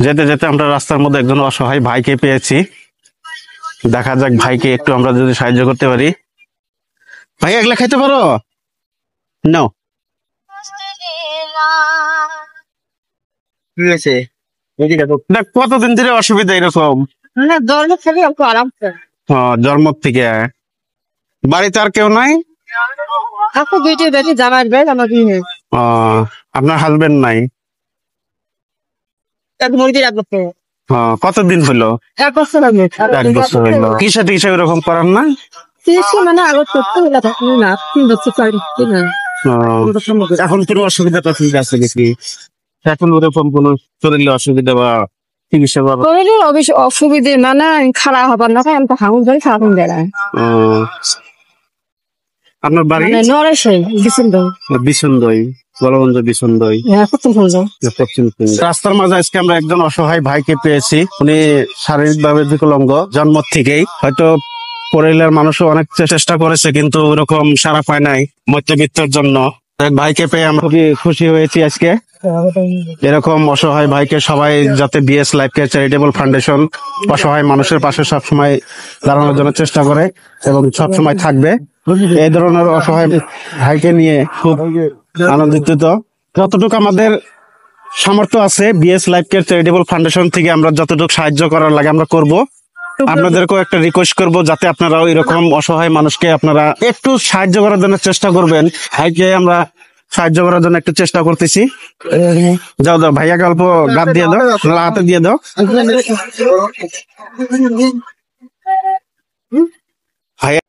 যেতে যেতে আমরা রাস্তার মধ্যে একজন অসহায় ভাইকে পেয়েছি। দেখা যাক ভাইকে একটু আমরা যদি সাহায্য করতে পারি। ভাই এগুলা খাইতে পারো? নাও। কি হয়েছে? কতদিন ধরে অসুবিধা এরকম? জন্ম থেকে। বাড়িতে আর কেউ নাই? আপনার হাজবেন্ড নাই? কতদিন হলো? 1 বছর আগে। 1 বছর হলো। কিসে টিসে এরকম করান না? মানে আগে করতে না 3 বছর 4 না। এখন কোনো অসুবিধাটা ঠিক আছে নাকি? এখন ওরকম কোনো শরীরে অসুবিধা বা চিকিৎসা করা? অসুবিধে মানে খারাপ হবার না, আমি তো হাঙুন ধরে খারাপ হয়ে যায়। আপনার বাড়ি? বিশনদই, বলগঞ্জ বিশনদই। রাস্তার মাঝে আজকে আমরা একজন অসহায় ভাইকে পেয়েছি। উনি শারীরিকভাবে বিকলাঙ্গ জন্ম থেকেই। হয়তো পরিবারের মানুষও অনেক চেষ্টা করেছে কিন্তু ওরকম সাড়া পায় নাই মধ্যবিত্তের জন্য। এক ভাইকে পেয়ে আমরা খুবই খুশি হয়েছি আজকে। এরকম অসহায় ভাইকে সবাই যাতে BS life care charitable foundation অসহায় মানুষের পাশে সবসময় দাঁড়ানোর জন্য চেষ্টা করে এবং সবসময় থাকবে। এই ধরনের অসহায় ভাইকে নিয়ে খুব আনন্দিত। যতটুকু আমাদের সামর্থ্য আছে BS life care charitable foundation থেকে আমরা যতটুকু সাহায্য করার লাগে আমরা করব। আপনাদেরকেও একটা রিকোয়েস্ট করব যাতে আপনারাও এরকম অসহায় মানুষকে আপনারা একটু সাহায্য করার জন্য চেষ্টা করবেন। ভাইকে আমরা সাহায্য করার জন্য একটু চেষ্টা করতেছি। যাও দাও ভাইয়াকে অল্প গাদ দিয়ে দাও, হাতে দিয়ে দাও। ভাইয়া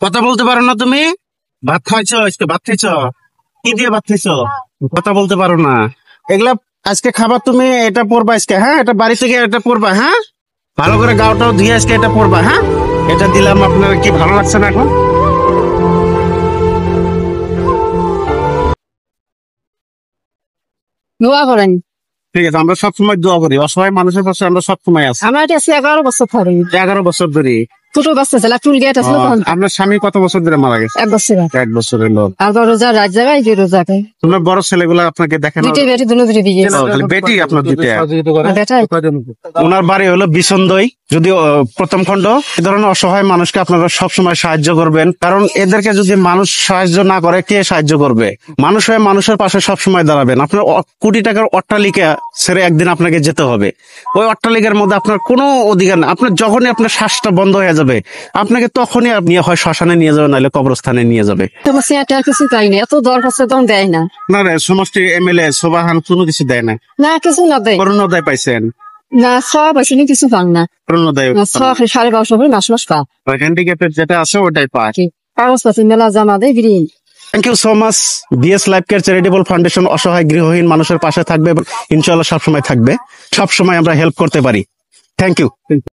কথা বলতে পারো না তুমি? ভাত খাইছো আজকে? ভাত খাইছো? কি দিয়ে ভাত খাইছো? কথা বলতে পারো না। এগুলা আজকে খাবার তুমি এটা পড়বা আজকে, হ্যাঁ? এটা বাড়ি থেকে এটা পড়বা, হ্যাঁ? ভালো করে গাওটাও ধুয়ে আজকে এটা পড়বা, হ্যাঁ? এটা দিলাম। আপনার কি ভালো লাগছে না এখন? দোয়া করেন। ঠিক আছে, আমরা সবসময় দোয়া করি। অসহায় মানুষের পাশে আমরা সবসময় আছি। আমার এটা 11 বছর ধরে। 11 বছর ধরে। ছোট বাচ্চা ছিল, টুল গেট আছে। আপনার স্বামী কত বছর ধরে মারা গেছে? 1 বছর। 1 বছরের লোক। আর রোজা রাত জায়গায় যে রোজাকে তোমার বড় ছেলেগুলা আপনাকে দেখেন? দুটো বেটি, দুটো দিয়ে বেটি আপনার দুটো। বেটা ওনার বাড়ি হলো বিশনদই। যদিও প্রথম খণ্ড। এই ধরনের অসহায় মানুষকে আপনারা সবসময় সাহায্য করবেন, কারণ এদেরকে যদি মানুষ সাহায্য না করে কে সাহায্য করবে? মানুষ হয়ে মানুষের পাশে সবসময় দাঁড়াবেন। আপনার কোটি টাকার অট্টালিকা ছেড়ে একদিন আপনাকে যেতে হবে। ওই অট্টালিকার মধ্যে আপনার কোনো অধিকার নেই। আপনার যখনই আপনার শ্বাসটা বন্ধ হয়ে যাবে আপনাকে তখনই আপনি হয় শ্মশানে নিয়ে যাবে, নাহলে কবরস্থানে নিয়ে যাবে। কিছু চাই না, এত দরখাস্ত তো দেয় না। না রে, সমষ্টি এমএলএ সভাহান কোনো কিছু দেয় না। না কিছু না দেয়। অরুণোদয় পাইছেন? না সব আছে, কিছু পান না। অরুণোদয় 1250 করে মাস মাস পা। হ্যান্ডিক্যাপের যেটা আছে ওটাই পায়। কাগজপত্র মেলা জমা দেয় green. Thank you so much. BS life care charitable foundation অসহায় গৃহহীন মানুষের পাশে থাকবে এবং ইনশাআল্লাহ সবসময় থাকবে। সবসময় আমরা হেল্প করতে পারি। Thank you.